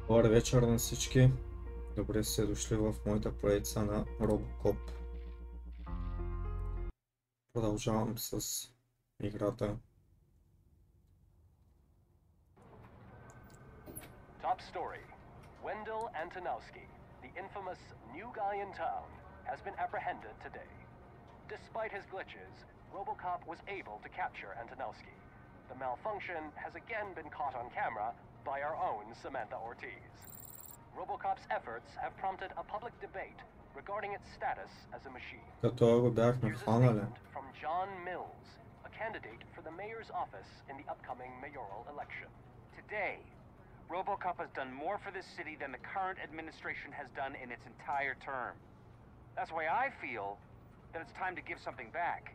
Добър вечер на всички. Добре сте дошли в моята поредица на RoboCop. Продължавам с играта. Top story. Wendell Antonowski, the infamous new guy in town, has been apprehended today. Despite his glitches, RoboCop was able to capture Antonowski. The malfunction has again been caught on camera by our own Samantha Ortiz. RoboCop's efforts have prompted a public debate regarding its status as a machine. Here's a statement from John Mills, a candidate for the mayor's office in the upcoming mayoral election. Today, RoboCop has done more for this city than the current administration has done in its entire term. That's why I feel that it's time to give something back.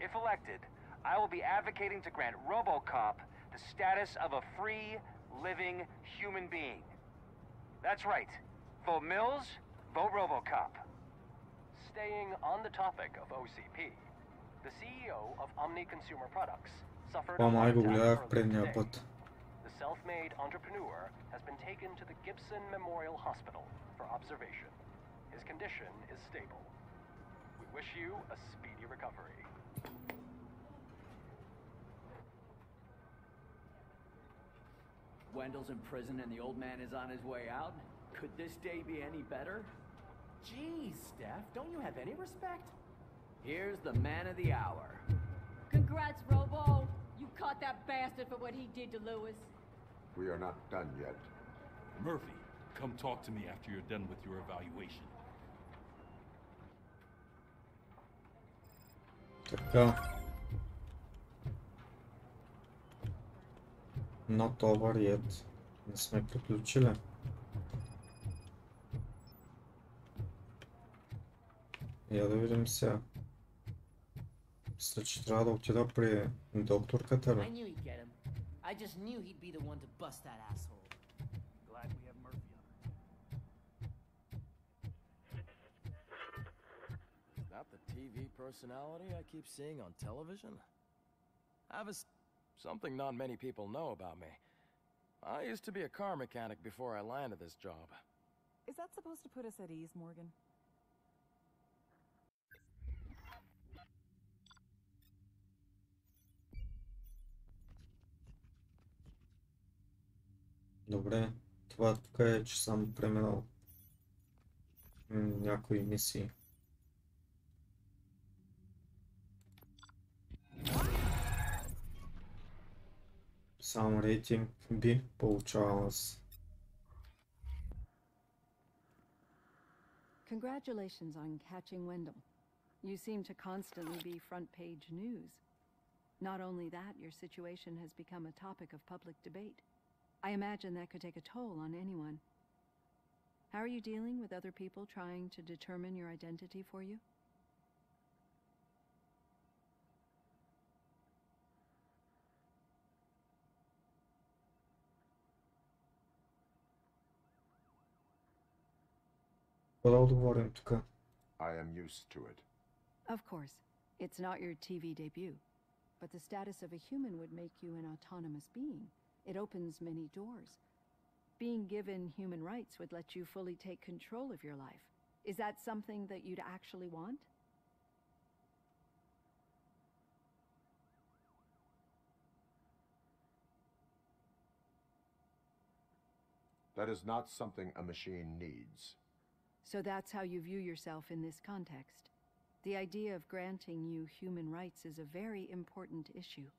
If elected, I will be advocating to grant RoboCop the status of a free, living human being. That's right. Vote Mills, vote RoboCop. Staying on the topic of OCP, the CEO of Omni Consumer Products suffered a heart attack earlier today. The self-made entrepreneur has been taken to the Gibson Memorial Hospital for observation. His condition is stable. We wish you a speedy recovery. Wendell's in prison and the old man is on his way out? Could this day be any better? Geez, Steph, don't you have any respect? Here's the man of the hour. Congrats, Robo! You caught that bastard for what he did to Lewis. We are not done yet. Murphy, come talk to me after you're done with your evaluation. Така. Not over yet. Не сме приключили. Я да видим сега. Мисля, че трябва да отида при докторката. I knew he'd get him. I just knew he'd be the one to bust that asshole. Glad we have Murphy on. Is that the TV personality I keep seeing on television? Something not many people know about me. I used to be a car mechanic before I landed this job. Is that supposed to put us at ease, Morgan? Добре, това тук е, че съм преминал някои мисии. Сам рейтинг би получавал аз. Congratulations on catching Wendell. You seem to constantly be front page news. Not only that, your situation has become a topic of public debate. I imagine that could take a toll on anyone. How are you dealing with other people trying to determine your identity for you? I am used to it. Of course, it's not your TV debut, but the status of a human would make you an autonomous being. It opens many doors. Being given human rights would let you fully take control of your life. Is that something that you'd actually want? That is not something a machine needs. So that's how you view yourself in this context. The idea of granting you human rights is a very important issue,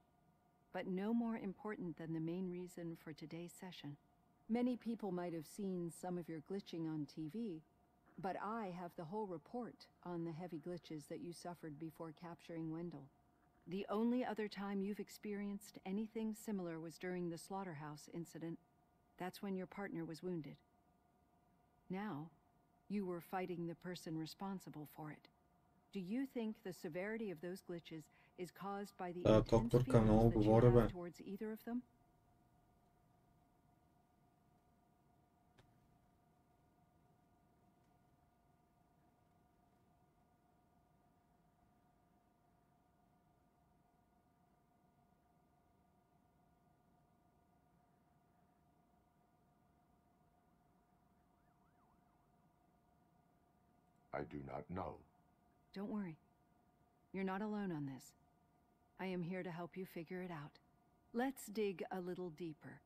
but no more important than the main reason for today's session. Many people might have seen some of your glitching on TV, but I have the whole report on the heavy glitches that you suffered before capturing Wendell. The only other time you've experienced anything similar was during the slaughterhouse incident. That's when your partner was wounded. Now, you were fighting the person responsible for it. Do you think the severity of those glitches is caused by the intense feelings that you have towards either of them? I do not know. Don't worry. You're not alone on this. I am here to help you figure it out. Let's dig a little deeper.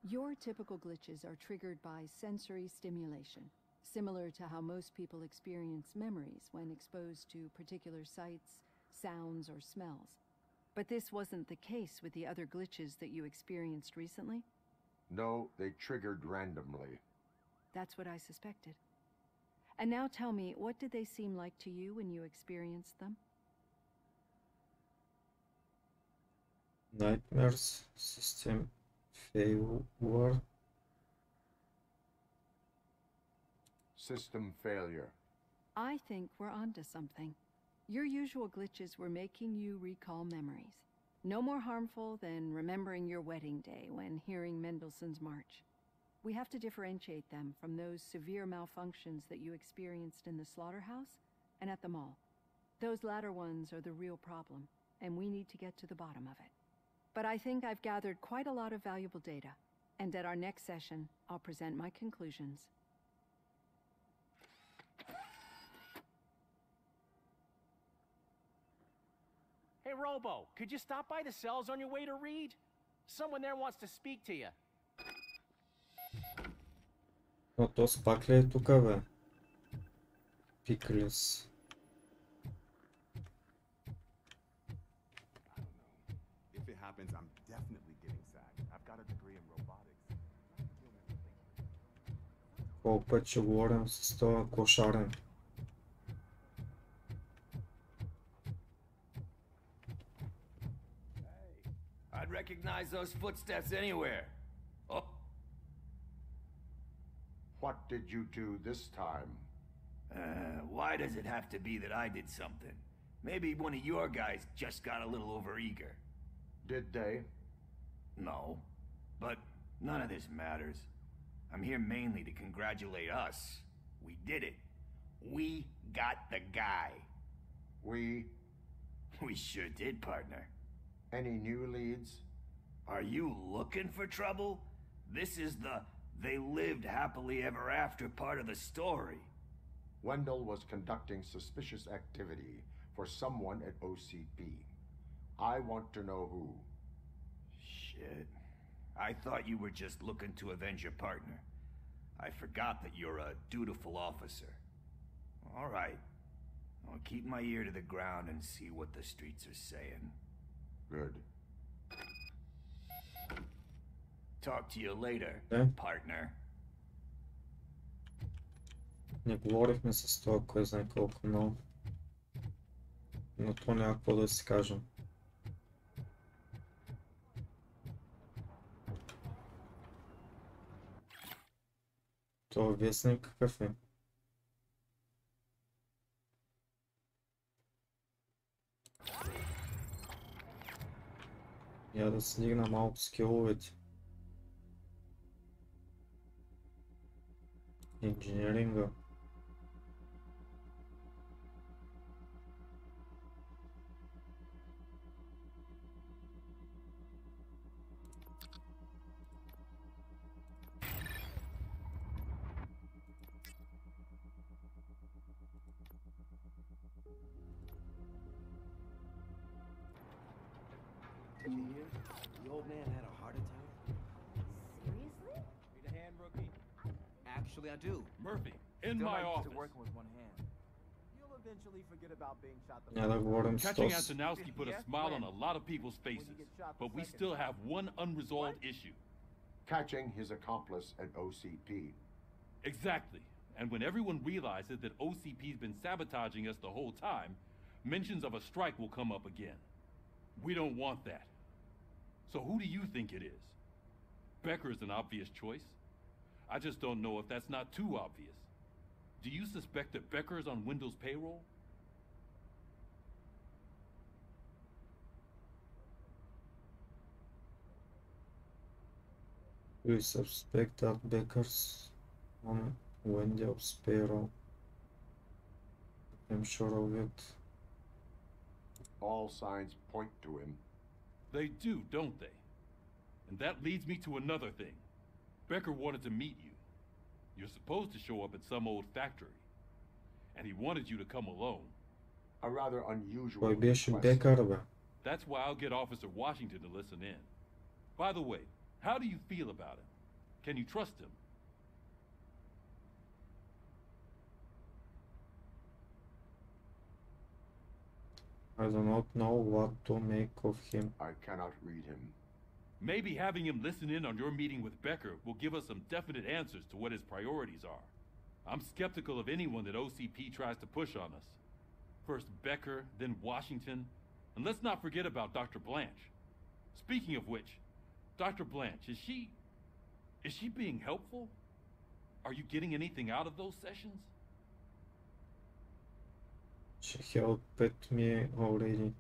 Your typical glitches are triggered by sensory stimulation, similar to how most people experience memories when exposed to particular sights, sounds, or smells. But this wasn't the case with the other glitches that you experienced recently? No, they triggered randomly. That's what I suspected. And now tell me, what did they seem like to you when you experienced them? Nightmares, system failure. System failure. I think we're onto something. Your usual glitches were making you recall memories. No more harmful than remembering your wedding day when hearing Mendelssohn's March. We have to differentiate them from those severe malfunctions that you experienced in the slaughterhouse and at the mall. Those latter ones are the real problem, and we need to get to the bottom of it. But I think I've gathered quite a lot of valuable data, and at our next session, I'll present my conclusions. Hey, Robo, could you stop by the cells on your way to read? Someone there wants to speak to you. Но то пак ли е тука, бе? Пикалис. If it happens, I'm definitely getting sacked. I've got a degree in robotics. Колко път ще говорим с това кошарен. I'd recognize those footsteps anywhere. Oh. What did you do this time? Why does it have to be that I did something? Maybe one of your guys just got a little overeager. Did they? No, but none of this matters. I'm here mainly to congratulate us. We did it. We got the guy. We sure did, partner. Any new leads? Are you looking for trouble? This is the they lived happily ever after part of the story. Wendell was conducting suspicious activity for someone at OCP. I want to know who. Shit. I thought you were just looking to avenge your partner. I forgot that you're a dutiful officer. All right. I'll keep my ear to the ground and see what the streets are saying. Good. Talk to you later, partner. Не говорихме с това, кой знае колко много. Но то няма какво да си кажем. Това вестник какъв е? Я да си дигна малко скиловете. Инженеринга. Did you hear? The old man had a heart attack. Seriously? Need a hand, rookie? Actually, I do. Murphy, in Still my not used office. to working with one hand. You'll eventually forget about being shot the Няма да говорим с Catching този. Antonowski put a smile on a lot of people's faces, but we still have one unresolved issue. Catching his accomplice at OCP. Exactly. And when everyone realizes that OCP's been sabotaging us the whole time, mentions of a strike will come up again. We don't want that. So who do you think it is? Becker is an obvious choice. I just don't know if that's not too obvious. Do you suspect that Becker is on Wendell's payroll? We suspect that Becker's on Wendell's payroll. I'm sure of it. All signs point to him. They do, don't they? And that leads me to another thing. Becker wanted to meet you. You're supposed to show up at some old factory. and he wanted you to come alone. A rather unusual Кой беше request. бекар, бе? That's why I'll get Officer Washington to listen in. By the way, how do you feel about him? Can you trust him? I do not know what to make of him. I cannot read him. Maybe having him listen in on your meeting with Becker will give us some definite answers to what his priorities are. I'm skeptical of anyone that OCP tries to push on us. First Becker, then Washington, and let's not forget about Dr. Blanche. Speaking of which, Dr. Blanche, is she being helpful? Are you getting anything out of those sessions? She helped me already.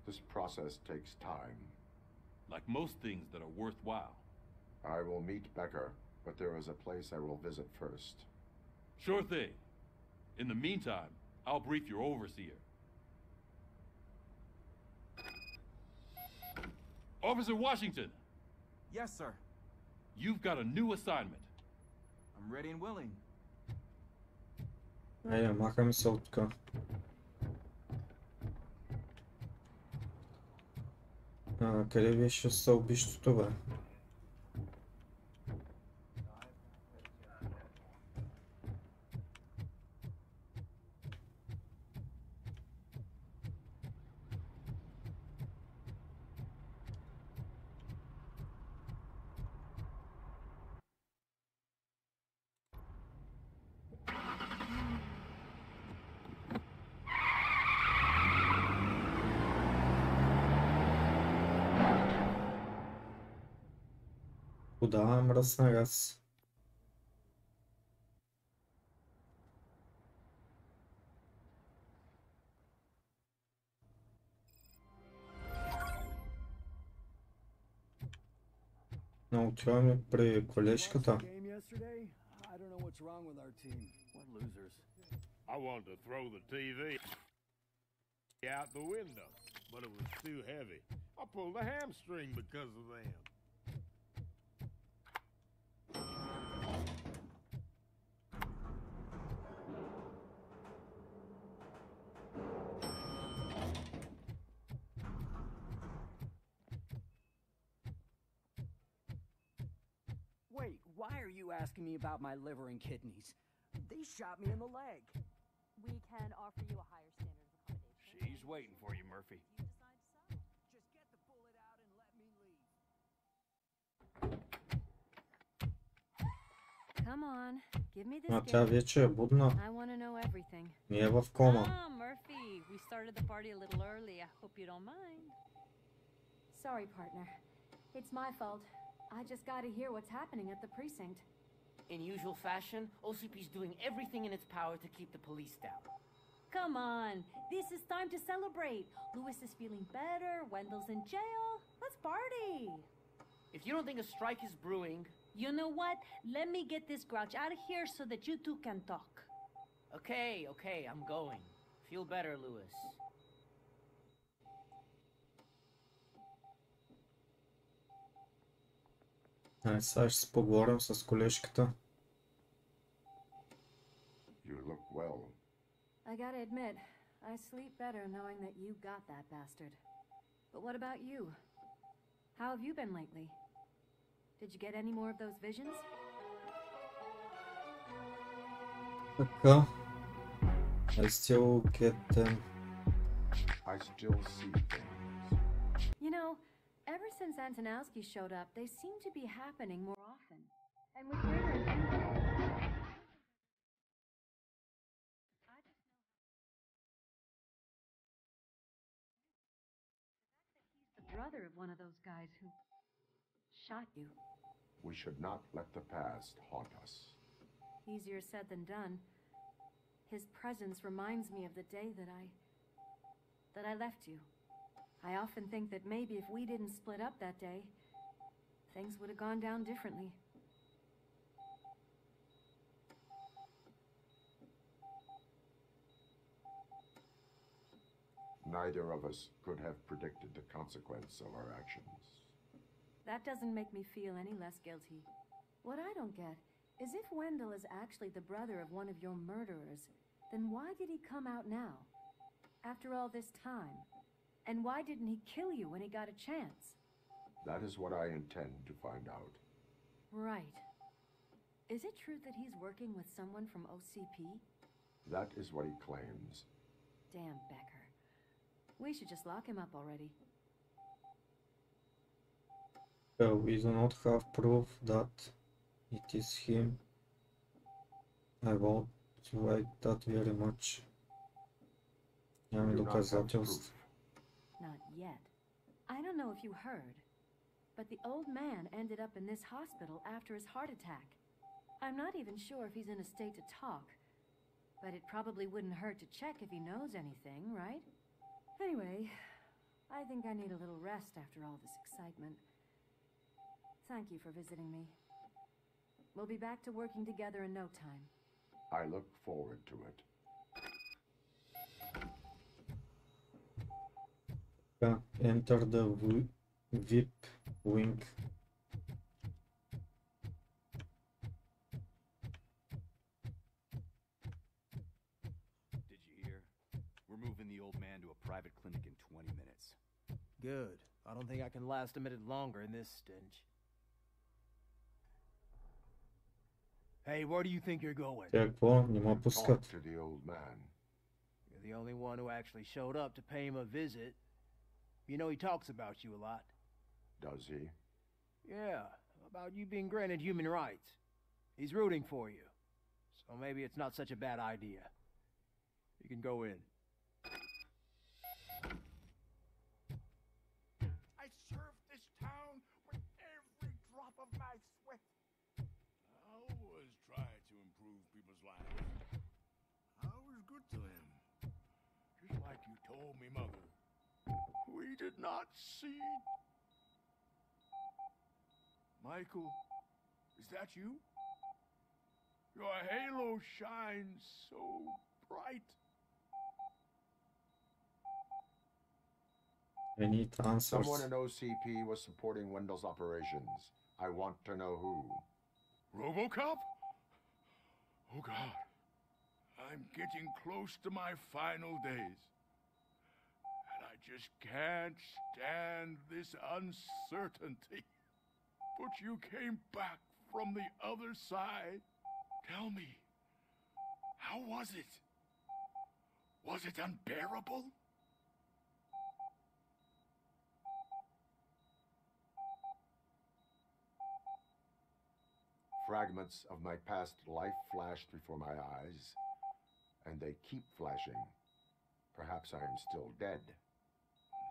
This process takes time. Like most things that are worthwhile. I will meet Becker, but there is a place I will visit first. Sure thing. In the meantime, I'll brief your overseer. Officer Washington! Yes, sir. You've got a new assignment. I'm ready and willing. Айде, махаме се от тука. Къде беше стълбището, бе? Куда мръсна раз? Но отиваме при колежката. I wanted to throw the TV out the window, but it was too heavy. I pulled a hamstring because of them. Wait, why are you asking me about my liver and kidneys? They shot me in the leg. We can offer you a higher standard of accommodation. She's waiting for you, Murphy. You decide so. Just get the bullet out and let me leave. Come on, give me this А тя вече е будна. I want to know everything. Не е в кома. Ah, Murphy, we started the party a little early. I hope you don't mind. Sorry, partner. It's my fault. I just gotta hear what's happening at the precinct. In usual fashion, OCP's doing everything in its power to keep the police down. Come on, this is time to celebrate. Louis is feeling better, Wendell's in jail. Let's party. If you don't think a strike is brewing... You know what? Let me get this grouch out of here so that you two can talk. Okay, I'm going. Feel better, Louis. Сега ще се поговорим с колежката. You look well. I gotta admit, I sleep better knowing that you got that bastard. But what about you? How have you been lately? Did you get any more of those visions? Така. I still get them. I still see things. You know, ever since Antonowski showed up, they seem to be happening more often. And with greater intensity. Brother of one of those guys who shot you. We should not let the past haunt us. Easier said than done. His presence reminds me of the day that I left you. I often think that maybe if we didn't split up that day, things would have gone down differently. Neither of us could have predicted the consequence of our actions. That doesn't make me feel any less guilty. What I don't get is if Wendell is actually the brother of one of your murderers, then why did he come out now? After all this time? And why didn't he kill you when he got a chance? That is what I intend to find out. Right. Is it true that he's working with someone from OCP? That is what he claims. Damn Becker. We should just lock him up already. We do not have proof that it is him. I won't like that very much. Нямаме доказателств. Not yet. I don't know if you heard, but the old man ended up in this hospital after his heart attack. I'm not even sure if he's in a state to talk, but it probably wouldn't hurt to check if he knows anything, right? Anyway, I think I need a little rest after all this excitement. Thank you for visiting me. We'll be back to working together in no time. I look forward to it. Enter the VIP wing. Did you hear? We're moving the old man to a private clinic in 20 minutes. Good. I don't think I can last a minute longer in this stench. Hey, where do you think you're going? Какво? Не ме пускат. Talk to the old man. You're the only one who actually showed up to pay him a visit. You know he talks about you a lot. Does he? Yeah, about you being granted human rights. He's rooting for you. So maybe it's not such a bad idea. You can go in. I served this town with every drop of my sweat. I always try to improve people's lives. I was good to him. Just like you told me, Mother. We did not see. Michael, is that you? Your halo shines so bright. I need answers. Someone in OCP was supporting Wendell's operations. I want to know who. RoboCop? Oh God. I'm getting close to my final days. And I just can't stand this uncertainty. But you came back from the other side. Tell me, how was it? Was it unbearable? Fragments of my past life flashed before my eyes, and they keep flashing. Perhaps I am still dead.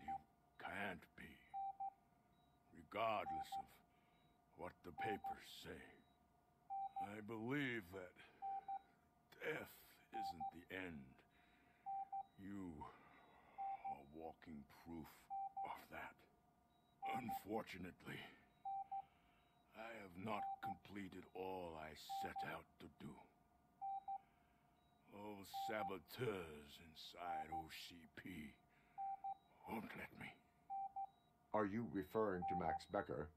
You can't be, regardless of what the papers say. I believe that death isn't the end. You are walking proof of that. Unfortunately, I have not completed all I set out to do. Those saboteurs inside OCP won't let me. Are you referring to Max Becker?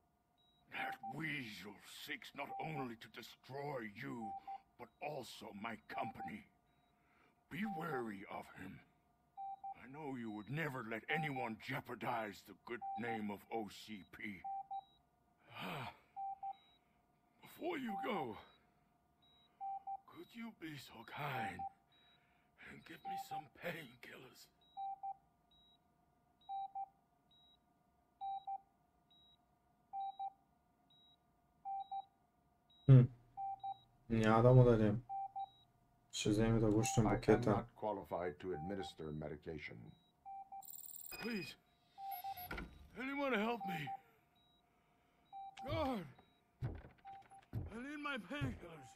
That weasel seeks not only to destroy you, but also my company. Be wary of him. I know you would never let anyone jeopardize the good name of OCP. Before you go, could you be so kind and give me some painkillers? Няма да му дадем. Ще вземе да гущим I am букета. not qualified to administer medication. Please, anyone help me? God, I need my painkillers.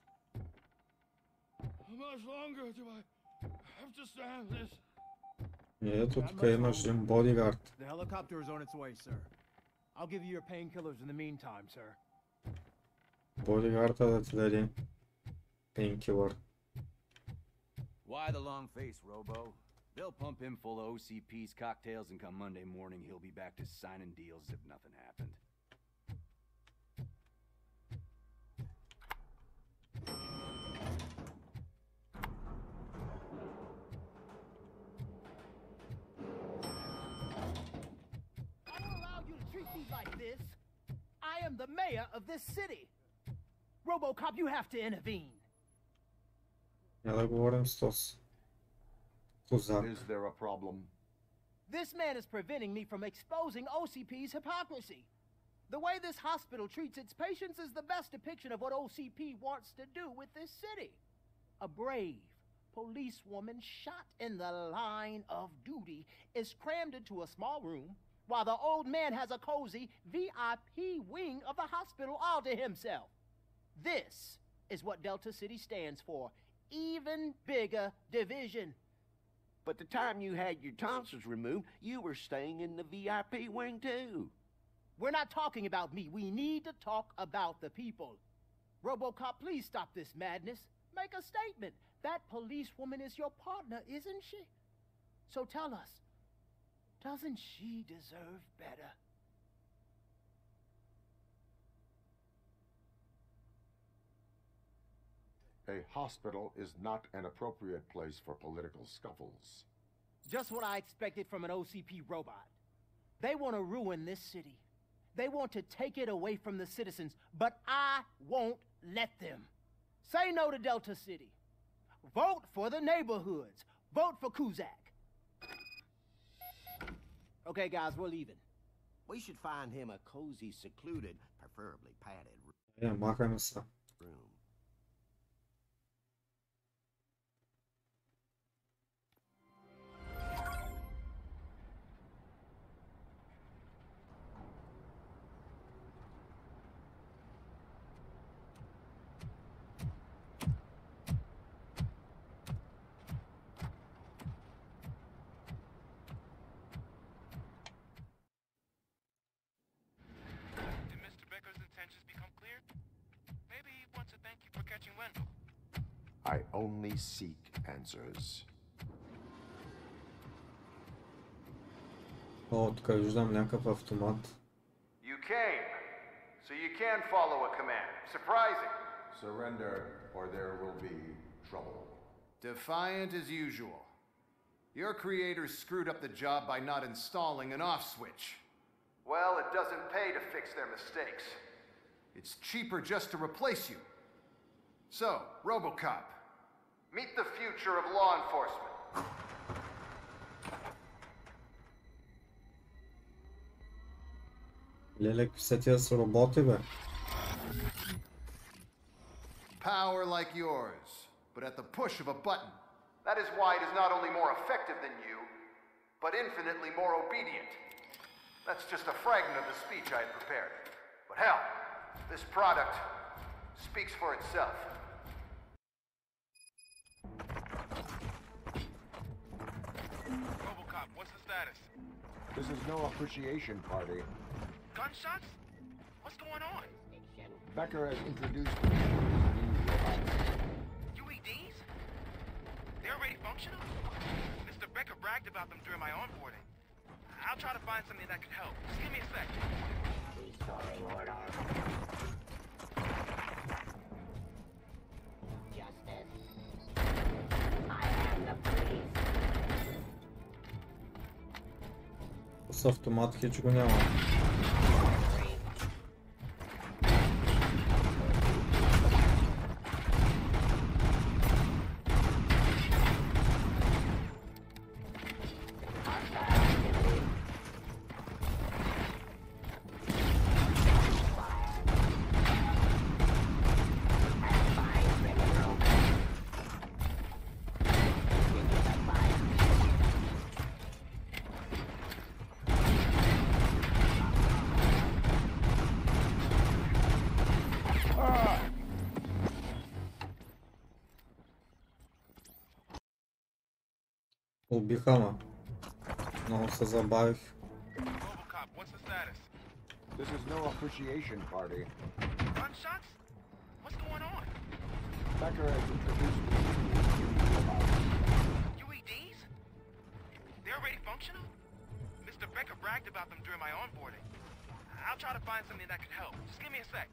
How much longer do I have to stand this? Ето тук имаш един бодигард. The helicopter is on its way, sir. I'll give you your painkillers in the meantime, sir. Бодигарда да ти даде пейнкилър. Why the long face, Robo? They'll pump him full of OCP's cocktails, and come Monday morning, he'll be back to signing deals as if nothing happened. I won't allow you to treat me like this. I am the mayor of this city. RoboCop, you have to intervene. Ja da govorim stos. Is there a problem? This man is preventing me from exposing OCP's hypocrisy. The way this hospital treats its patients is the best depiction of what OCP wants to do with this city. A brave policewoman shot in the line of duty is crammed into a small room, while the old man has a cozy VIP wing of the hospital all to himself. This is what Delta City stands for. Even bigger division. But the time you had your tonsils removed, you were staying in the VIP wing too. We're not talking about me. We need to talk about the people. RoboCop, please stop this madness. Make a statement. That policewoman is your partner, isn't she? So tell us, doesn't she deserve better? A hospital is not an appropriate place for political scuffles. Just what I expected from an OCP robot. They want to ruin this city. They want to take it away from the citizens, but I won't let them. Say no to Delta City. Vote for the neighborhoods. Vote for Kuzak. Okay, guys, we're leaving. We should find him a cozy, secluded, preferably padded Ja, machajmo se. room. Did Mr. Becker's intentions become clear? Maybe he wants to thank you for catching Wendell. I only seek answers. О, тук виждам някакъв автомат. You came, so you can follow a command. Surprising. Surrender, or there will be trouble. Defiant as usual. Your creators screwed up the job by not installing an off switch. Well, it doesn't pay to fix their mistakes. It's cheaper just to replace you. So, RoboCop, meet the future of law enforcement. Леле, какви са тия с роботи, бе? Power like yours, but at the push of a button. That is why it is not only more effective than you, but infinitely more obedient. That's just a fragment of the speech I had prepared. But hell, this product speaks for itself. RoboCop, what's the status? This is no appreciation party. Gunshots? What's going on? Becker has introduced UEDs? They're already functional? Mr. Becker bragged about them during my onboarding. I'll try to find something that could help. Just give me a sec. С автомат хич го няма. Убиха ме. Много се забавих. RoboCop, what's the status? This is no appreciation party. Gunshots? What's going on? Becker has introduced UEDs? functional? Mr. Becker bragged about them during my onboarding. I'll try to find something that could help. Just give me a sec.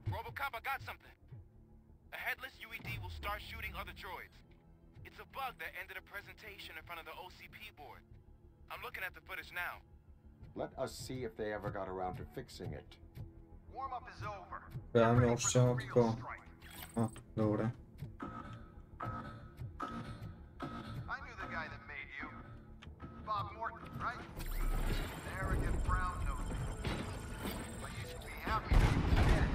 RoboCop, I got something. A headless UED will start shooting other droids. It's a bug that ended a presentation in front of the OCP board. I'm looking at the footage now. Let us see if they ever got around to fixing it. Warm-up is over. Реально още едно такова. А, добре. I knew the guy that made you. Bob Morton, right? Arrogant brown-nosed. I used to be happy that he was dead.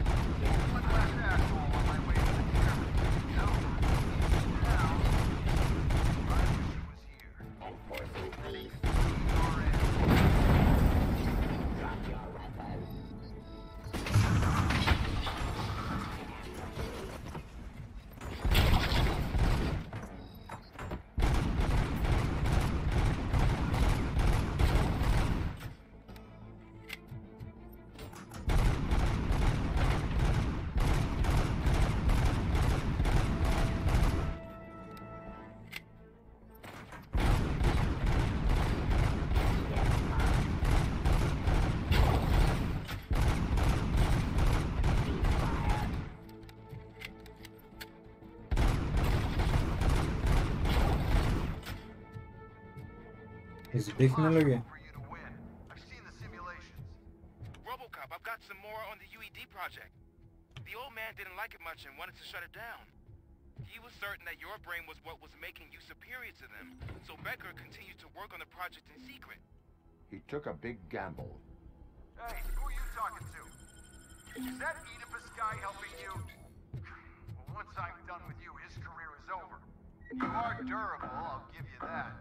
One last asshole on my way to the chairman. Now, I wish he was here. Enforcing peace. Drop your weapons. Избихме ли ги? RoboCop, I've got some more on the UED project. The old man didn't like it much and wanted to shut it down. He was certain that your brain was what was making you superior to them, so Becker continued to work on the project in secret. He took a big gamble. Hey, who are you talking to? Is that Oedipus guy helping you? Well, once I'm done with you, his career is over. You are durable, I'll give you that.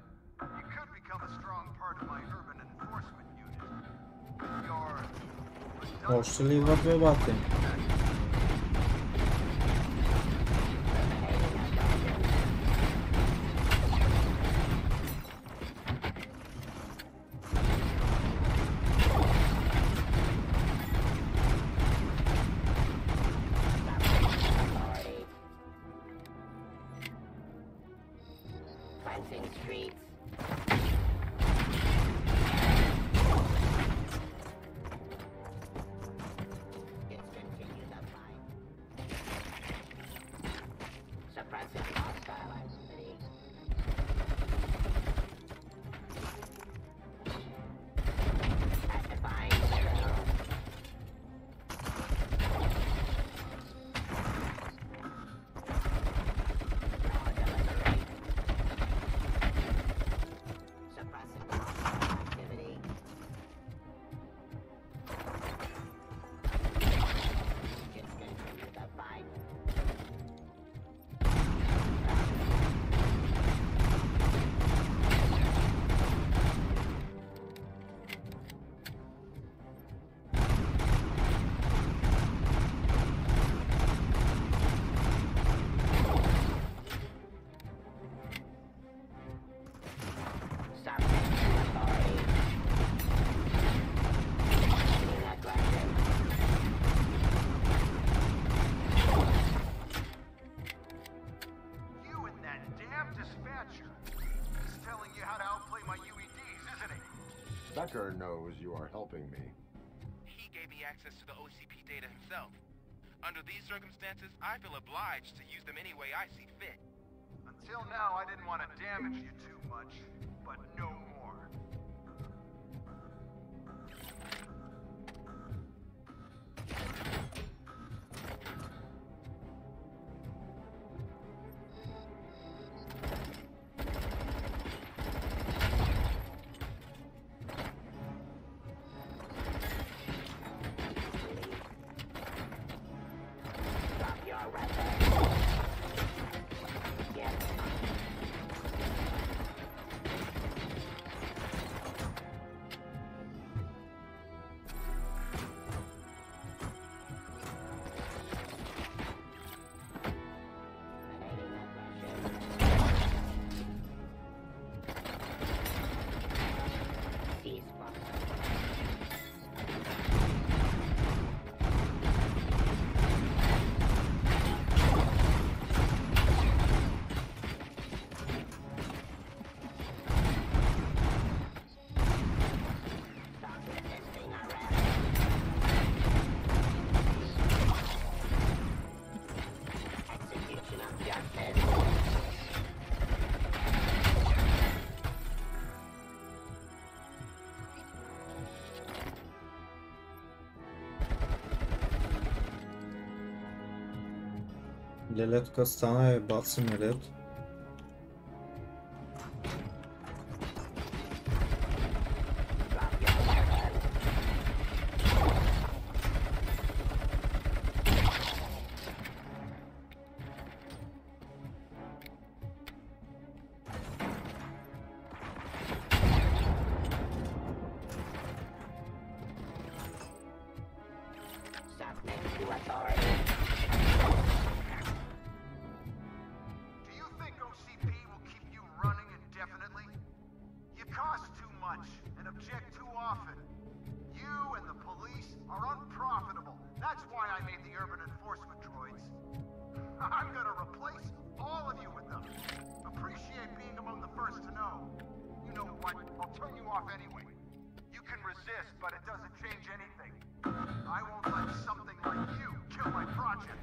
You could become a strong part of my urban enforcement unit. You're... Още ли идват бебати? Cleansing streets. Discontinue the fight. Suppressing hostile activity. Pacifying citadel. Suppressing hostile activity. Discontinue the fight. Stop taking authority. Being aggressive. You and that damn dispatcher. He's telling you how to outplay my UEDs, isn't he? Becker knows you are helping me. He gave me access to the OCP data himself. Under these circumstances, I feel obliged to use them any way I see fit. Until now, I didn't want to damage you too much, but no more. Леле тук стана бат самолет. Do you think OCP will keep you running indefinitely? You cost too much and object too often. You and the police are unprofitable. That's why I made the urban enforcement droids. I'm gonna replace all of you with them. Appreciate being among the first to know. You know what? I'll turn you off anyway. You can resist, but it doesn't change anything. I won't let something like you kill my project.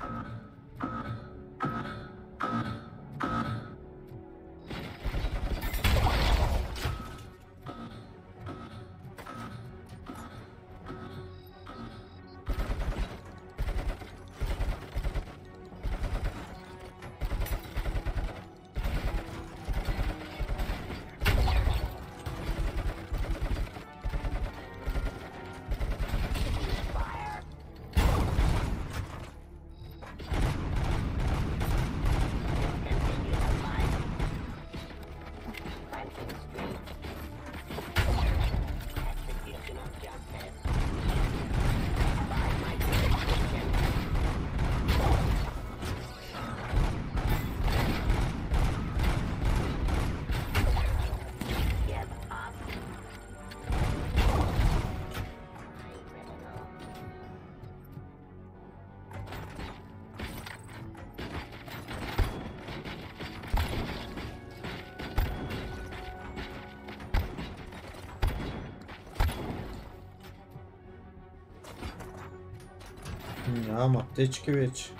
Нямам аптечки вече.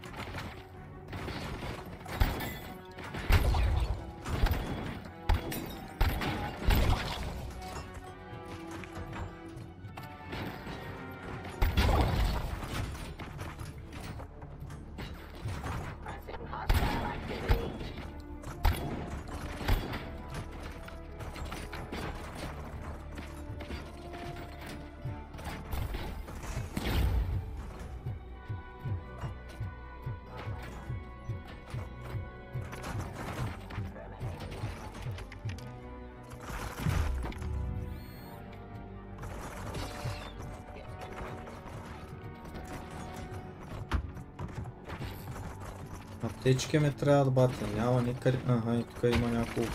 Аптечки ме трябва да бата, няма никъде. Ага, и тук има няколко.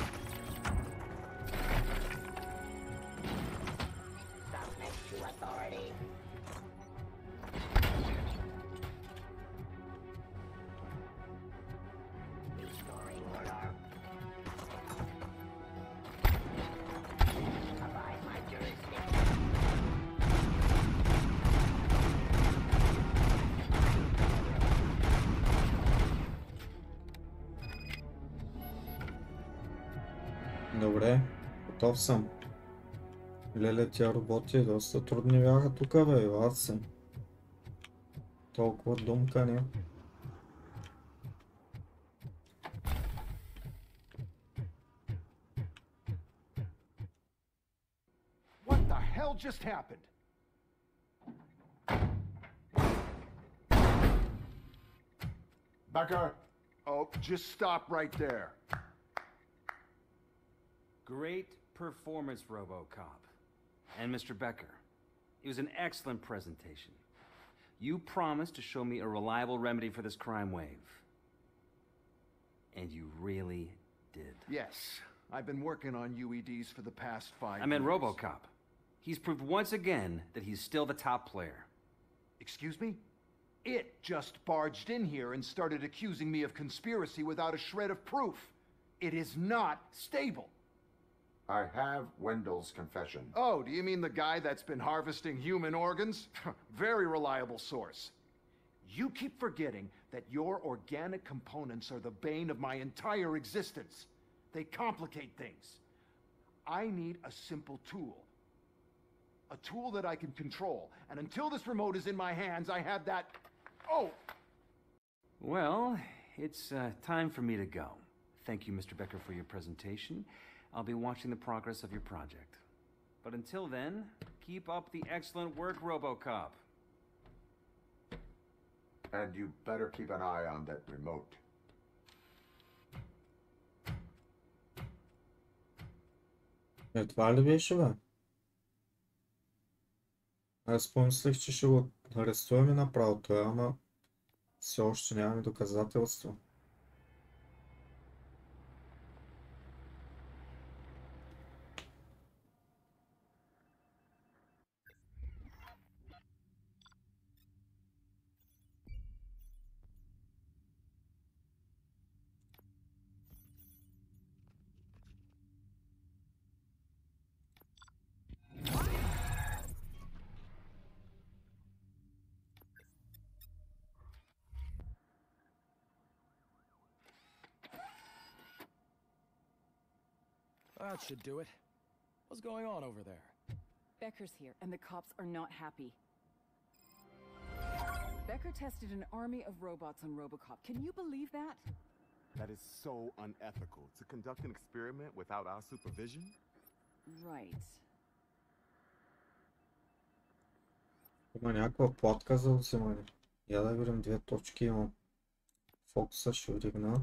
Добре, готов съм. Леле, тя роботи доста трудни бяха тук, бе, елат се. Толкова думка не. What the hell just happened? Becker! Oh, just stop right there. Great performance, RoboCop. And Mr. Becker, it was an excellent presentation. You promised to show me a reliable remedy for this crime wave. And you really did. Yes, I've been working on UEDs for the past 5 years. I meant RoboCop. He's proved once again that he's still the top player. Excuse me? It just barged in here and started accusing me of conspiracy without a shred of proof. It is not stable. I have Wendell's confession. Oh, do you mean the guy that's been harvesting human organs? Very reliable source. You keep forgetting that your organic components are the bane of my entire existence. They complicate things. I need a simple tool. A tool that I can control. And until this remote is in my hands, I have that... Oh! Well, it's time for me to go. Thank you, Mr. Becker, for your presentation. I'll be watching the progress of your project. But until then, keep up the excellent work, RoboCop. And you better keep an eye on that remote. Това ли беше, бе? Аз помислих, че ще го арестуваме направо това, ама все още нямаме доказателства. That should do it. What's going on over there? Becker's here, and the cops are not happy. Becker tested an army of robots on RoboCop. Can you believe that? That is so unethical. To conduct an experiment without our supervision? Right. Има някаква платка за взимане. Я да видим две точки имам. Фокуса ще вдигна.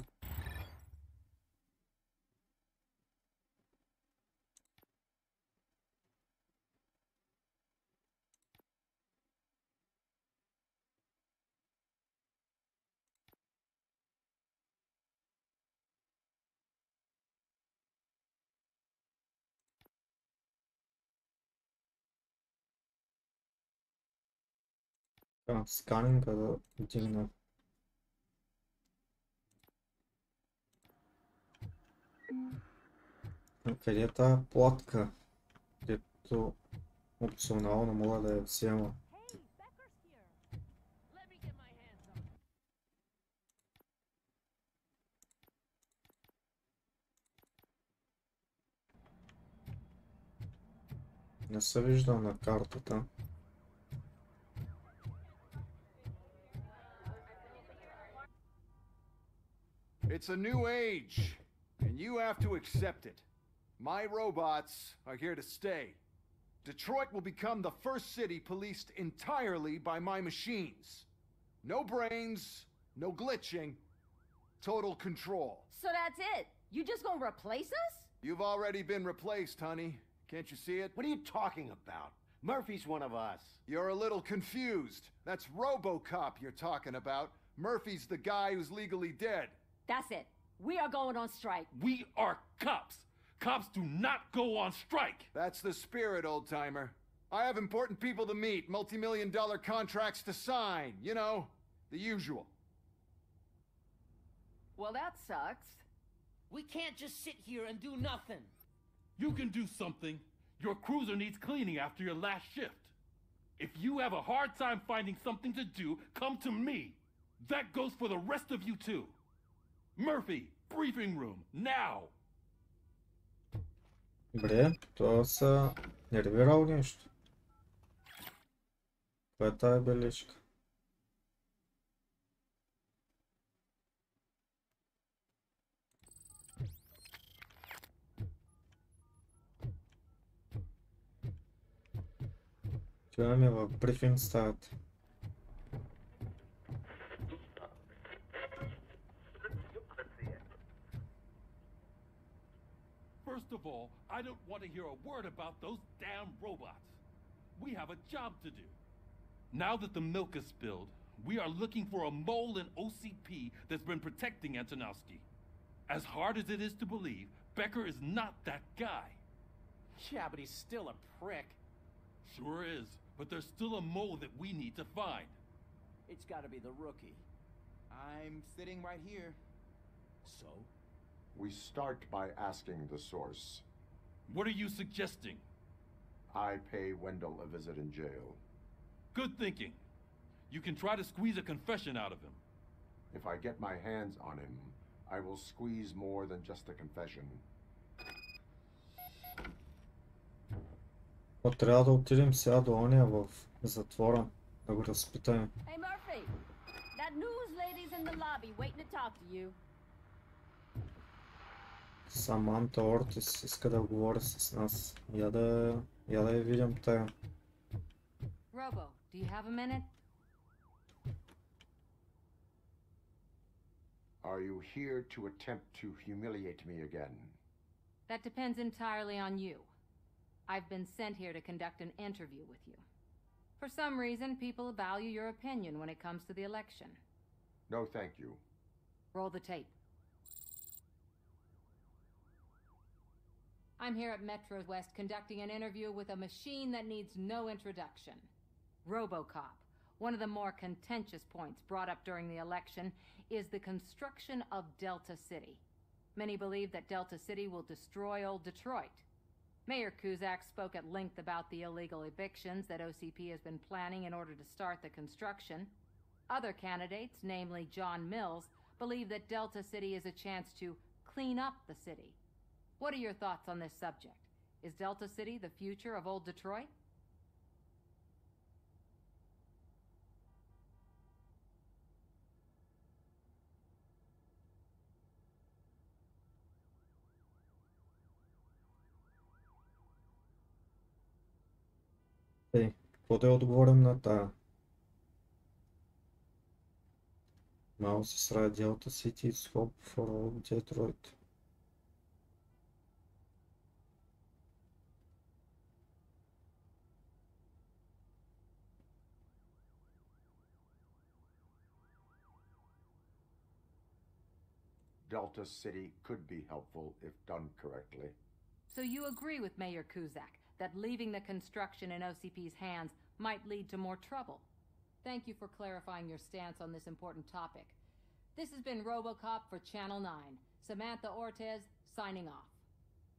Сканинга да вдигна. Къде е тази платка? Където опционално мога да я взема. Не се вижда на картата. It's a new age, and you have to accept it. My robots are here to stay. Detroit will become the first city policed entirely by my machines. No brains, no glitching, total control. So that's it? You just gonna replace us? You've already been replaced, honey. Can't you see it? What are you talking about? Murphy's one of us. You're a little confused. That's RoboCop you're talking about. Murphy's the guy who's legally dead. That's it. We are going on strike. We are cops. Cops do not go on strike. That's the spirit, old-timer. I have important people to meet, multi-million-dollar contracts to sign. You know, the usual. Well, that sucks. We can't just sit here and do nothing. You can do something. Your cruiser needs cleaning after your last shift. If you have a hard time finding something to do, come to me. That goes for the rest of you too. Murphy, briefing room, now! Добре, това са нервирал нещо. Това е тая бележка. Отиваме в брифинг стаята. First of all, I don't want to hear a word about those damn robots. We have a job to do. Now that the milk is spilled, we are looking for a mole in OCP that's been protecting Antonowski. As hard as it is to believe, Becker is not that guy. Yeah, but he's still a prick. Sure is, but there's still a mole that we need to find. It's gotta be the rookie. I'm sitting right here. So? We start by asking the source. What are you suggesting? I pay Wendell a visit in jail. Good thinking. You can try to squeeze a confession out of him. If I get my hands on him, I will squeeze more than just a confession. Трябва да отидем сега до ония в затвора, да го разпитаме. Hey Murphy, that news lady's in the lobby waiting to talk talk to you. Саманта Ортис иска да говори с нас. Я да я видим тая. Robo, do you have a minute? Are you here to attempt to humiliate me again? That depends entirely on you. I've been sent here to conduct an interview with you. For some reason, people value your opinion when it comes to the election. No, thank you. Roll the tape. I'm here at Metro West conducting an interview with a machine that needs no introduction. RoboCop. One of the more contentious points brought up during the election is the construction of Delta City. Many believe that Delta City will destroy old Detroit. Mayor Cusack spoke at length about the illegal evictions that OCP has been planning in order to start the construction. Other candidates, namely John Mills, believe that Delta City is a chance to clean up the city. What are your thoughts on this subject? Is Delta City the future of old Detroit? Какво да отговорим на тая? Mouse is right, Delta City is hope for all Detroit. Delta City could be helpful if done correctly. So you agree with Mayor Cusack that leaving the construction in OCP's hands might lead to more trouble? Thank you for clarifying your stance on this important topic. This has been RoboCop for Channel 9. Samantha Ortez, signing off.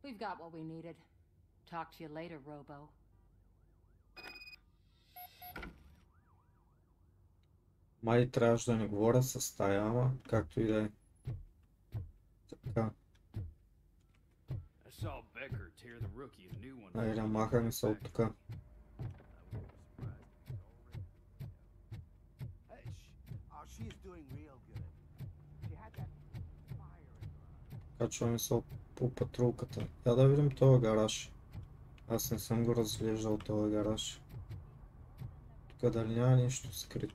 We've got what we needed. Talk to you later, Robo. Май трябваше да не говоря с тая, ама както и да е. Така. Айде, махаме се от тука. Качваме се по патрулката. Я да видим този гараж. Аз не съм го разглеждал този гараж. Тук дали няма нищо скрито.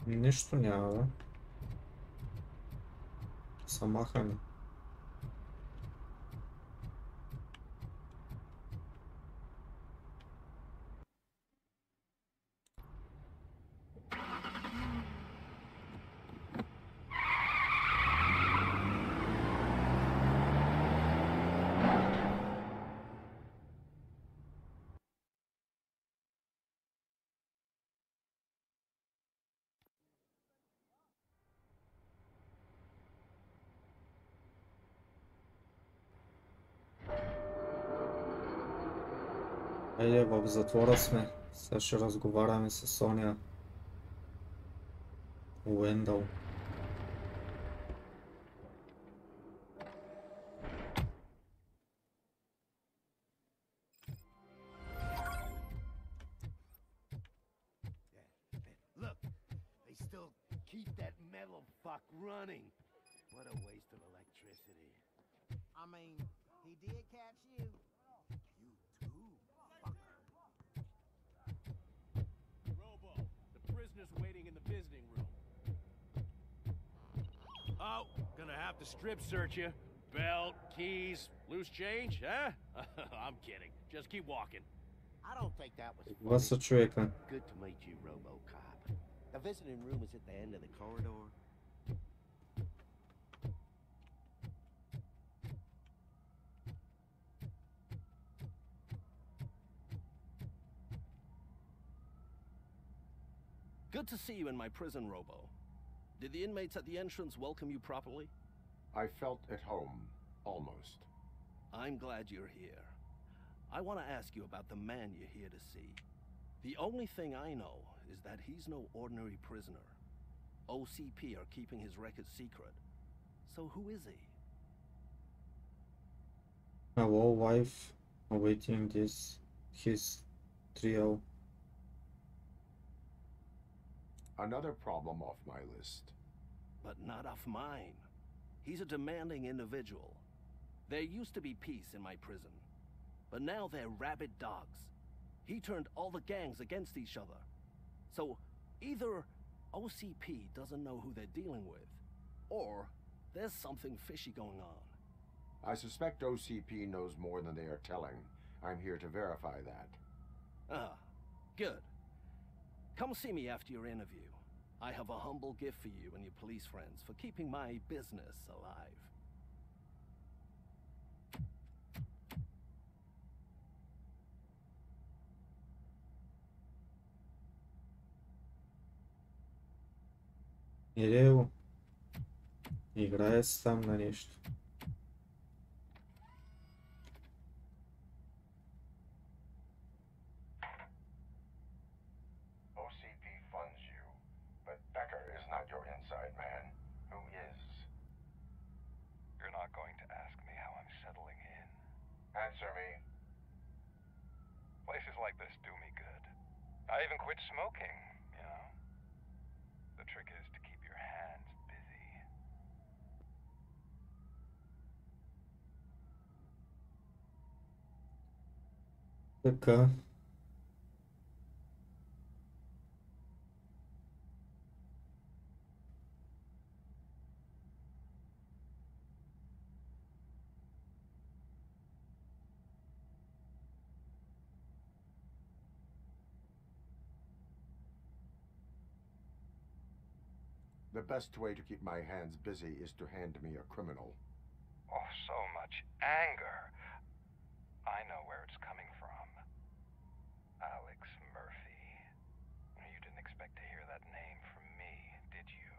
Нищо няма, бе. Са махани. Айде, в затвора сме. Сега ще разговаряме с Соня. Уендъл. Look, they still keep that metal fuck running. What a waste of electricity. I mean, he did catch you. Waiting in the visiting room. Oh, gonna have to strip search you. Belt, keys, loose change, huh? I'm kidding. Just keep walking. I don't think that was What's the trick, huh? Good to meet you, RoboCop. The visiting room is at the end of the corridor. Good to see you in my prison, Robo. Did the inmates at the entrance welcome you properly? I felt at home, almost. I'm glad you're here. I want to ask you about the man you're here to see. The only thing I know is that he's no ordinary prisoner. OCP are keeping his record secret. So who is he? Hello, wife. Awaiting his trio. Another problem off my list. But not off mine. He's a demanding individual. There used to be peace in my prison, but now they're rabid dogs. He turned all the gangs against each other. So either OCP doesn't know who they're dealing with, or there's something fishy going on. I suspect OCP knows more than they are telling. I'm here to verify that. Ah, good. Come see me after your interview. I have a humble gift for you and your police friends for keeping my business alive. Или играет сам на нещо. OCP funds you, but Becker is not your inside man. Who is? You're not going to ask me how I'm settling in. Answer me. Places like this do me good. I even quit smoking, you know? The trick is to keep your hands busy. Така. The best way to keep my hands busy is to hand me a criminal. Oh, so much anger. I know where it's coming from. Alex Murphy. You didn't expect to hear that name from me, did you?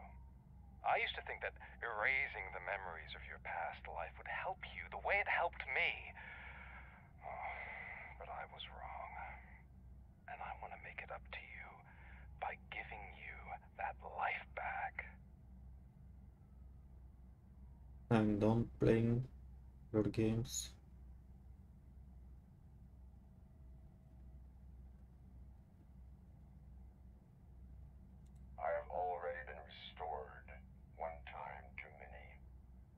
I used to think that erasing the memories of your past life would help you the way it helped me. Oh, but I was wrong. And I want to make it up to you by giving you that life back. I'm done playing your games. I have already been restored. One time too many.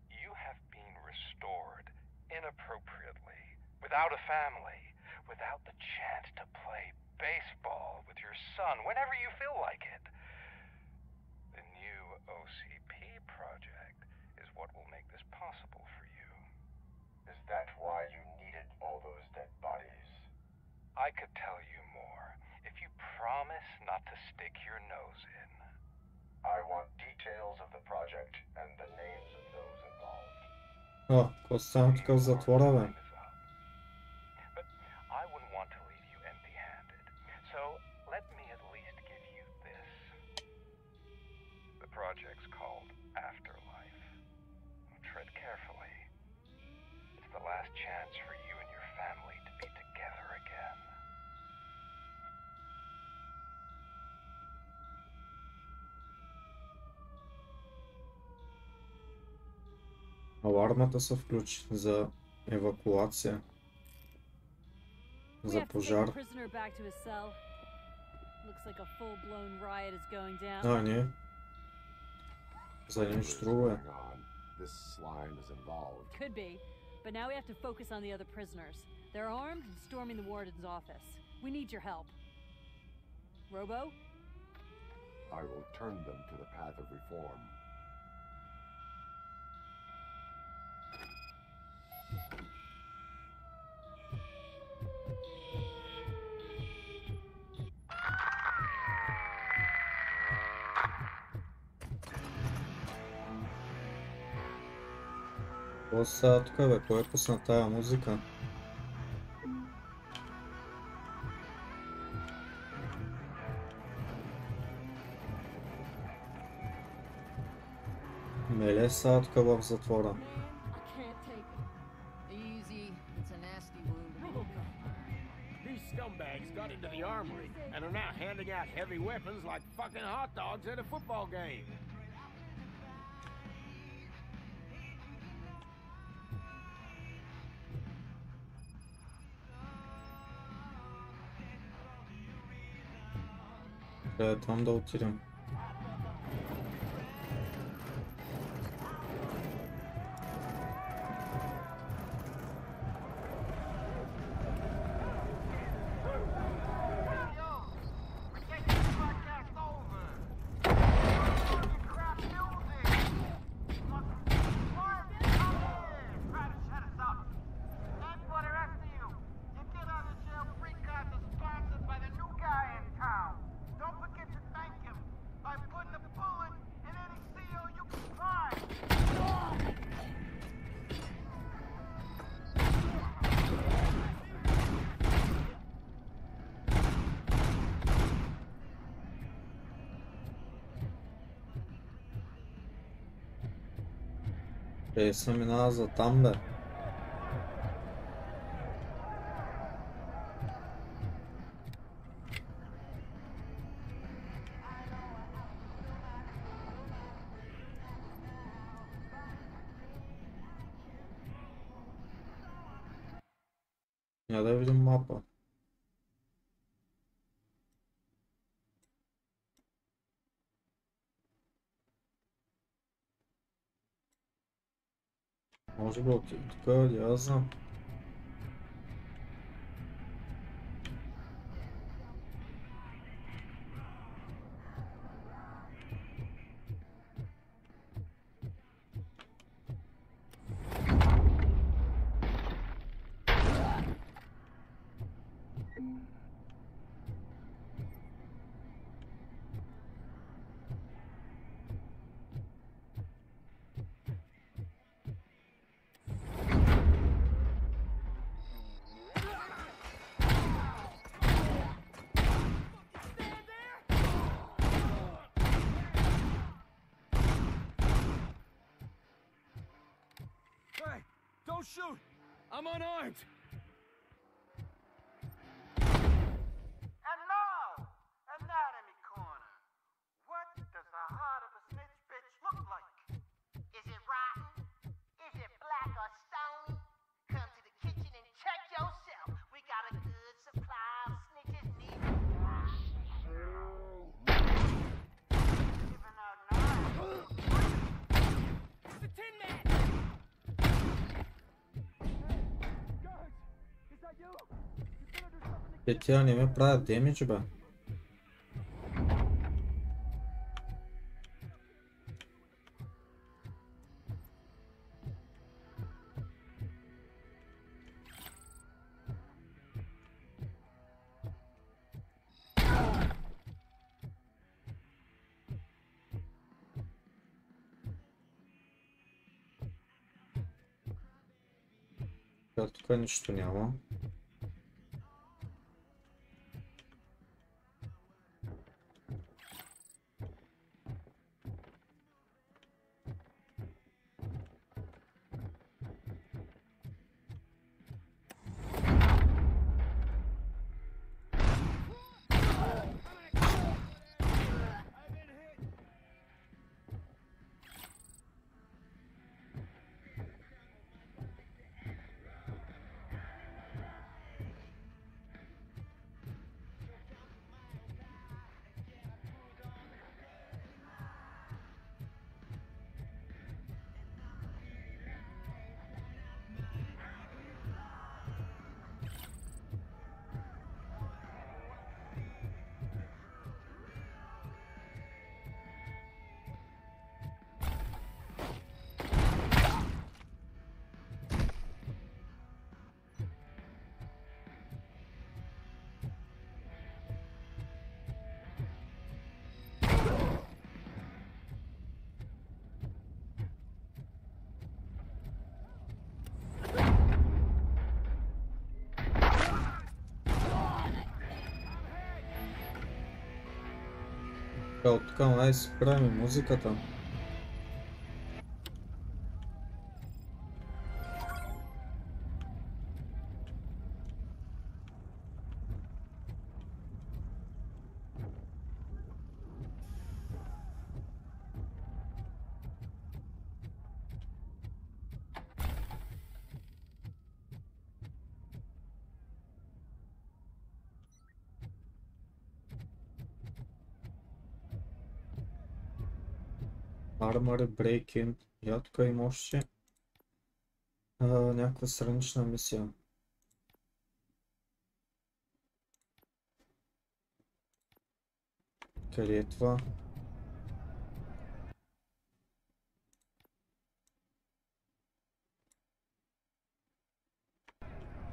You have been restored inappropriately, without a family, without the chance to play baseball with your son whenever you feel like it. The new OCP project is what will make this possible for you. Is that why you needed all those dead bodies? I could tell you more if you promise not to stick your nose in. I want details of the project and the names of those involved. О, какво сам тук в затвора, бе? But I wouldn't want to leave you empty-handed. So let me at least give you this. The project's called Afterlife. Tread carefully. It's the last chance for you and your family to be together again. Алармата се включи за евакуация. We За have to take the пожар. prisoner back to his cell. Looks like a full-blown riot is going down. А, не. За Whatever is нещрува. going on, this slime is involved. Could be, but now we have to focus on the other prisoners. They're armed and storming the warden's office. We need your help. Robo? I will turn them to the path of reform. Какво са тук, бе? Кой е пусна тая музика? Меле са тук в затвора. Easy. It's a nasty wound. These scumbags got into the armory and are now handing out heavy weapons like fucking hot dogs at a football game. Трябва там да отидем. Съм минава за там, бе. Я да видим мапа. Може би от тук, я знам. Don't shoot! I'm unarmed! And now, Anatomy Corner. What does the heart of a snitch bitch look like? Is it rotten? Is it black or stony? Come to the kitchen and check yourself. We got a good supply of snitches needed. Giving out knives. The Tin Man! Тя не ме правят демидж, бе. Тук нищо няма. От тук май си правим музиката. Armory Break-In. Я тук има още някаква странична мисия. Къде е това?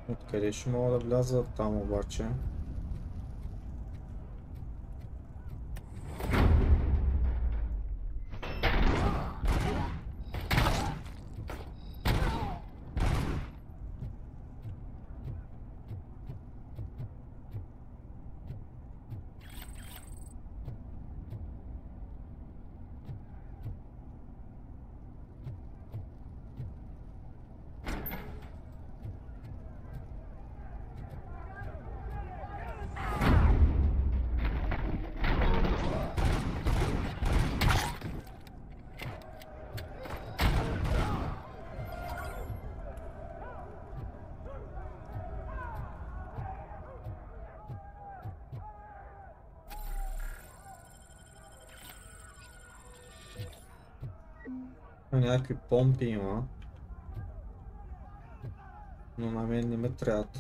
Откъде ще мога да вляза там обаче? Някакви помпи има, но на мен не ме трябват.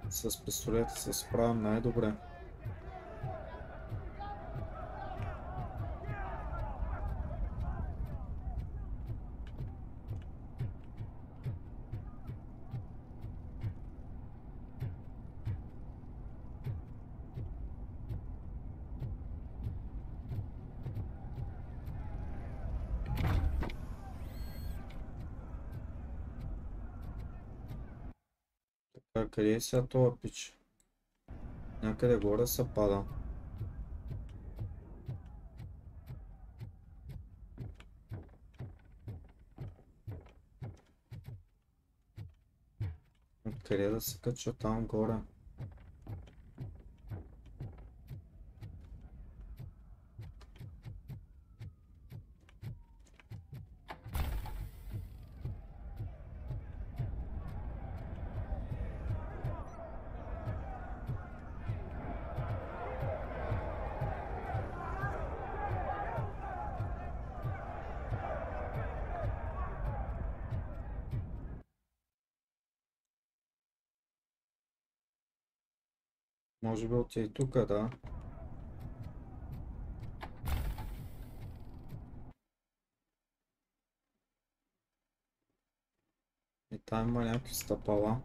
С пистолета се справям най-добре. Къде е сега това пич? Някъде горе се пада. Откъде да се кача там горе? Може би от и тук, да. И там има някакви стъпала.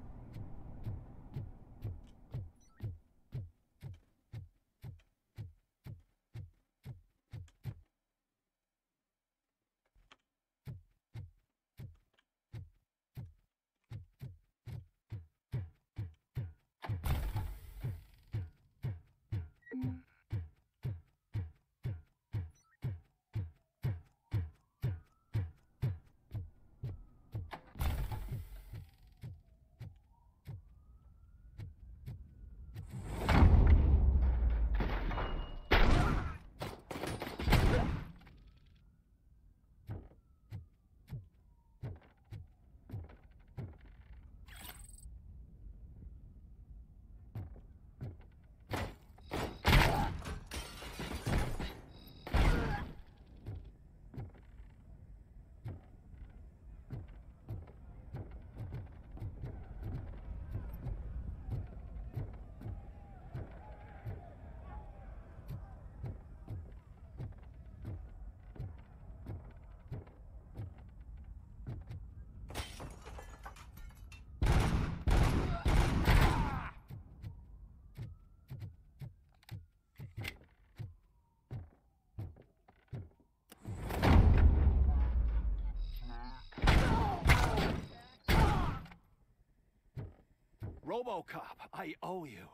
RoboCop, I owe you.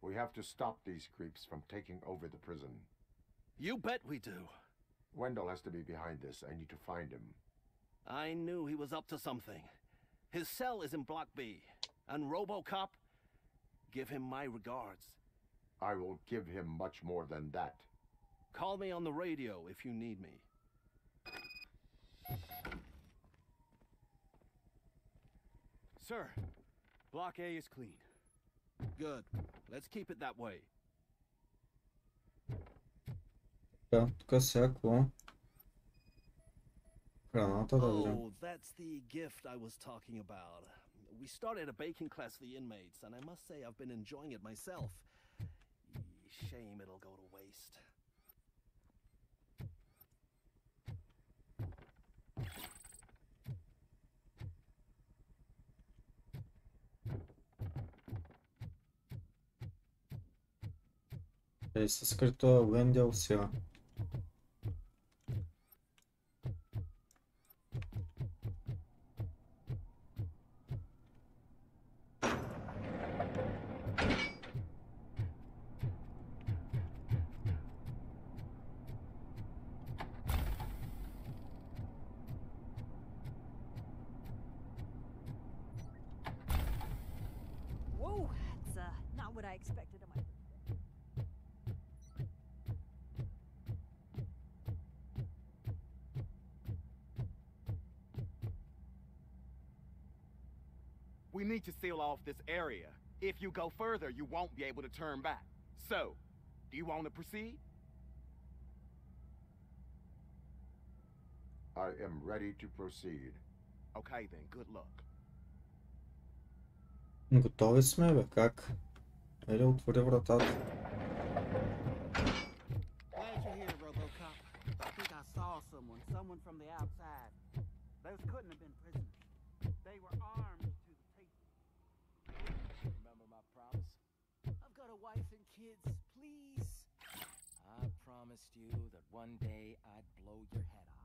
We have to stop these creeps from taking over the prison. You bet we do. Wendell has to be behind this. I need to find him. I knew he was up to something. His cell is in Block B. And RoboCop, give him my regards. I will give him much more than that. Call me on the radio if you need me. Sir, Block A is clean. Good. Let's keep it that way. Да, тук всяко. Храната да видим. Oh, that's the gift I was talking about. We started a baking class for the inmates, and I must say I've been enjoying it myself. Shame it'll go to waste. Ей, със скрито Вендел сега. Whoa, that's not what I expected of my. We need to seal off this area. If you go further, you won't be able to turn back. So, do you want to proceed? I am ready to proceed. Okay then, good luck. Готови сме, бе, как? Ели, отвори вратата. Glad you're here, RoboCop. I think I saw someone from the outside. Those couldn't have been prisoners. They were armed to the teeth. Remember my promise? I've got a wife and kids, please. I promised you that one day I'd blow your head off.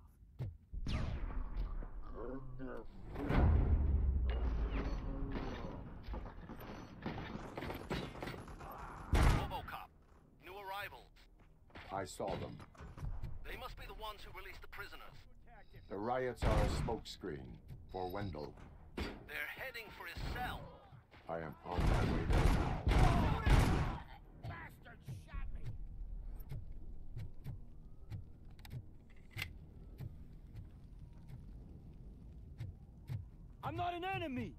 RoboCop, new arrivals. I saw them. They must be the ones who released the prisoners. The riots are a smokescreen for Wendell. They're heading for his cell. I am on my way there now. Bastard shot me. I'm not an enemy!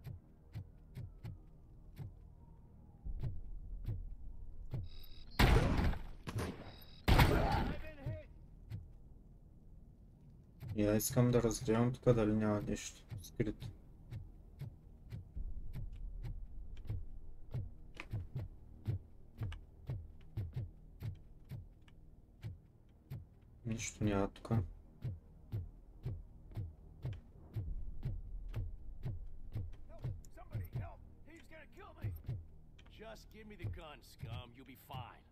Я искам да разгледам тук дали няма нещо скрито. Нищо няма тук. Somebody help! He's gonna kill me! Just give me the gun, scum. You'll be fine.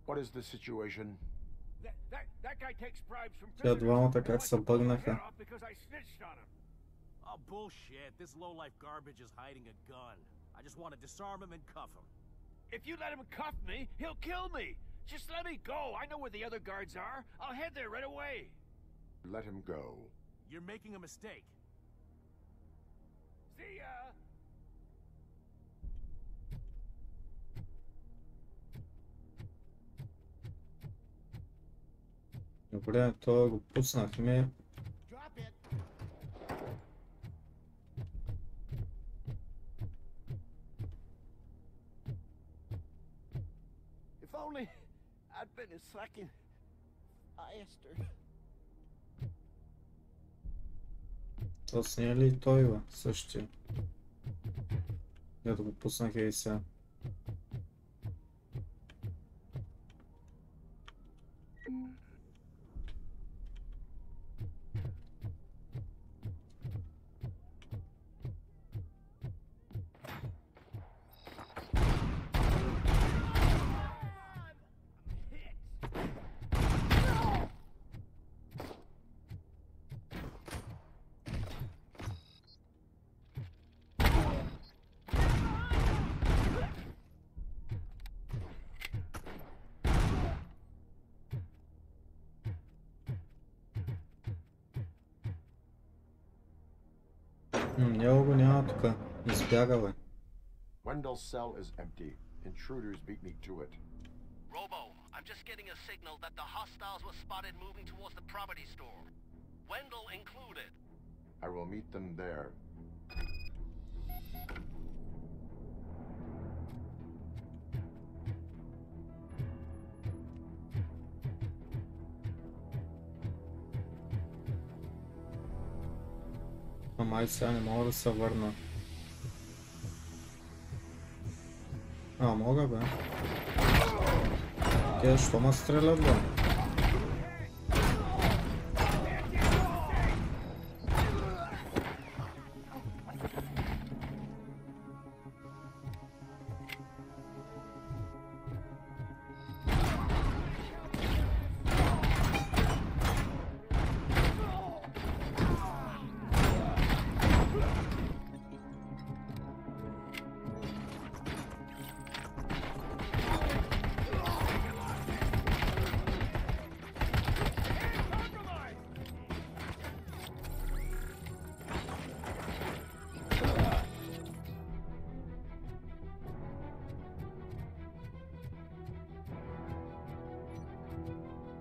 What is the situation? That guy takes bribes from Тя двамата как се бъгнаха. because I snitched on him. Oh, bullshit. This lowlife garbage is hiding a gun. I just want to disarm him and cuff him. If you let him cuff me, he'll kill me. Just let me go. I know where the other guards are. I'll head there right away. Let him go. You're making a mistake. See ya. Добре, това го пуснахме. Drop it. If only I'd been a second faster. Това с не ли и той, бе, същия. Ето го пуснах и сега. Него го няма тук. Избяга, бе. Wendell's cell is empty. Intruders beat me to it. Robo, I'm just getting a signal that the hostiles were spotted moving towards the property store. Wendell included. I will meet them there. Май сега не мога да се върна. Мога бе. Те що ме стрелят бе?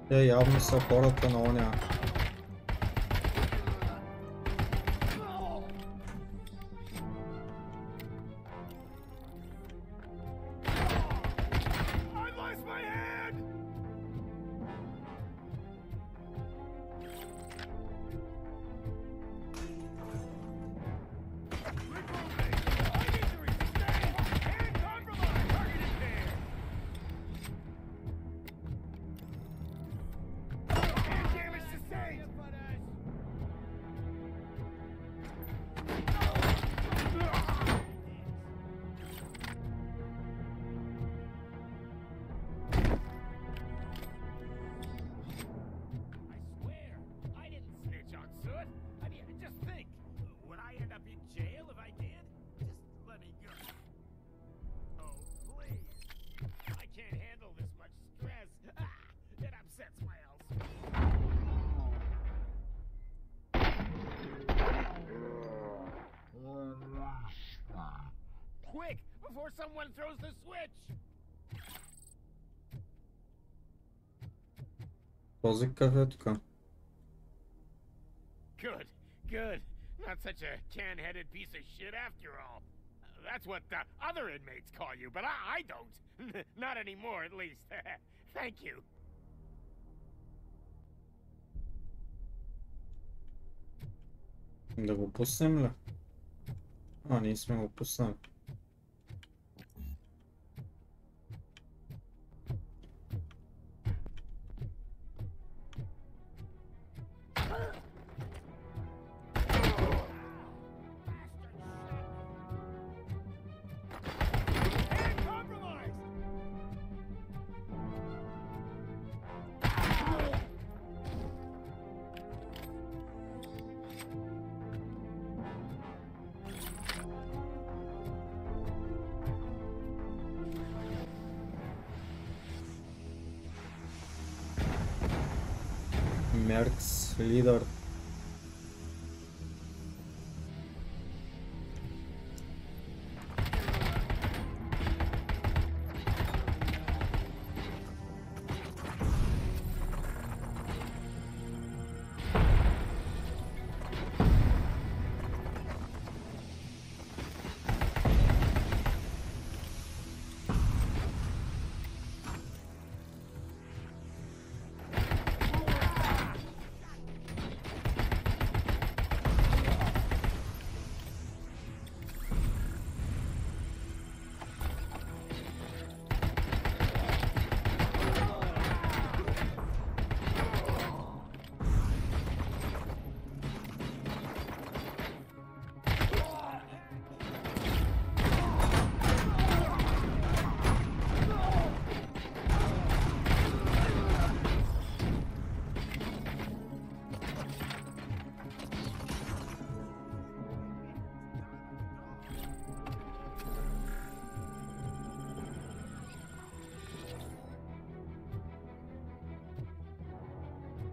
Те явно са хората на оня. Quick, before someone throws the switch! Този какъв е тук? Good, good. Not such a can-headed piece of shit after all. That's what the other inmates call you, but I don't. Not anymore, at least. Thank you. Да го пуснем ли? Ние сме го пуснали. Меркс, лидер.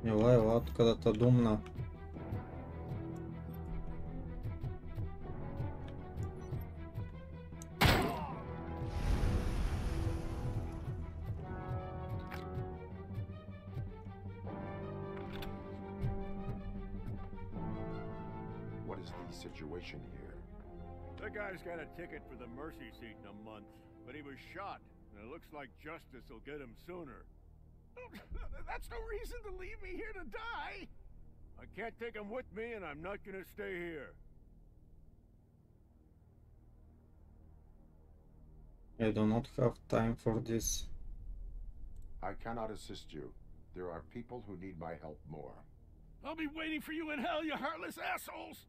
Ела тук да те думна. What is the situation here? The guy's got a ticket for the mercy seat in a month, but he was shot, and it looks like justice will get him sooner. That's no reason to leave me here to die! I can't take him with me, and I'm not gonna stay here. I do not have time for this. I cannot assist you. There are people who need my help more. I'll be waiting for you in hell, you heartless assholes!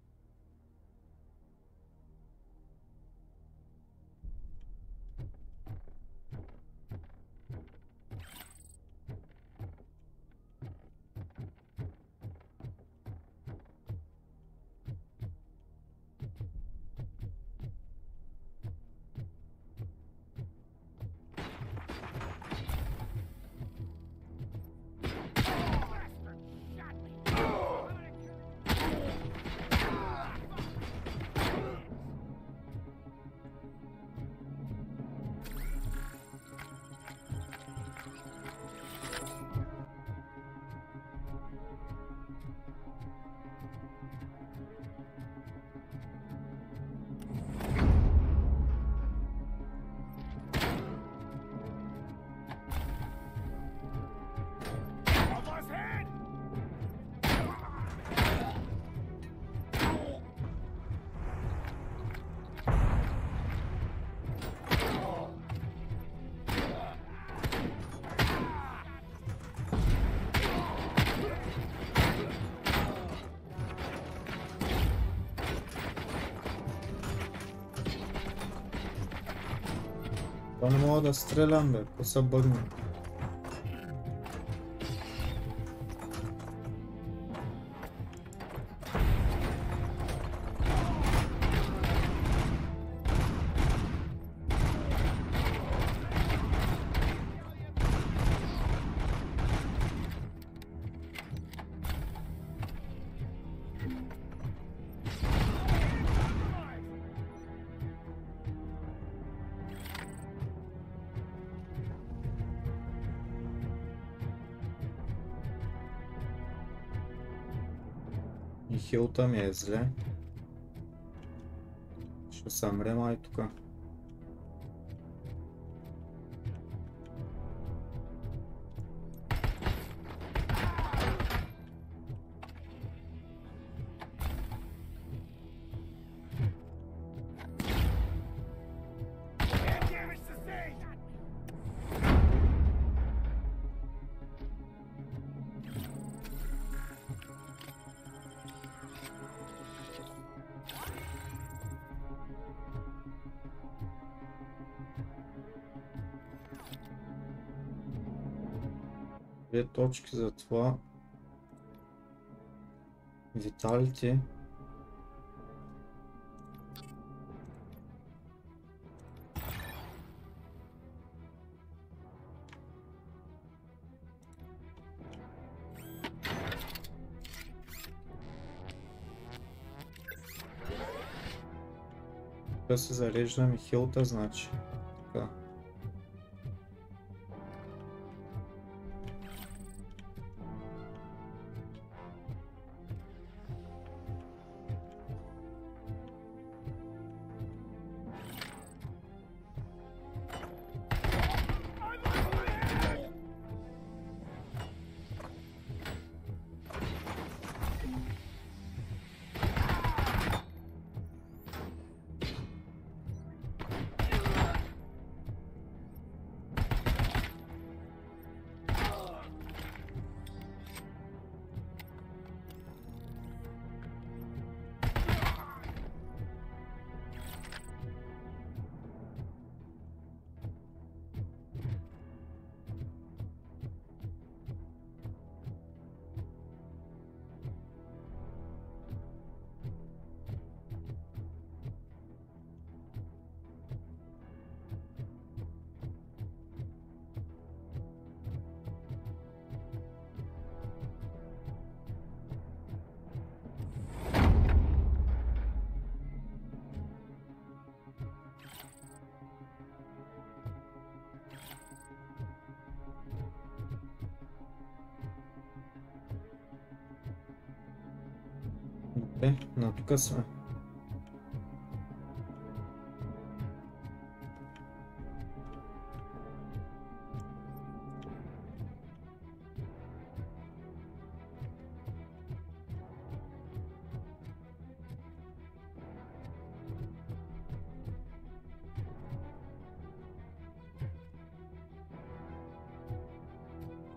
То не мога да стрелям, бе, какво се бъгна? И хилта ми е зле. Ще съмре май тука. Две точки за това. Виталити. Да се зареждаме хилта, значи. Така. Добре, на тук сме.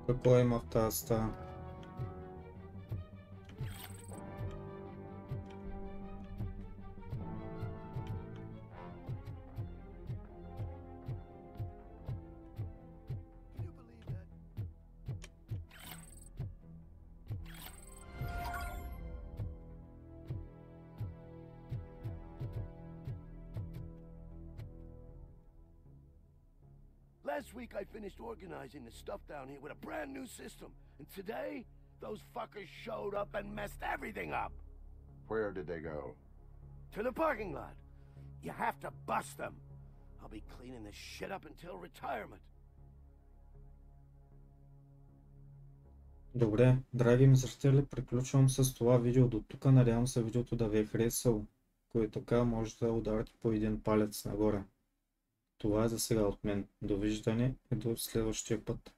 Какво има в тази стая? Last week I finished organizing the stuff down here with a brand new system. And today, those fuckers showed up and messed everything up. Where did they go? To the parking lot. You have to bust them. I'll be cleaning this shit up until retirement. Добре, драги ми зрители, приключвам с това видео до тук. Надявам се видеото да ви е харесало. Ако е така, можете да ударите по един палец нагоре. Това е за сега от мен. Довиждане и до следващия път.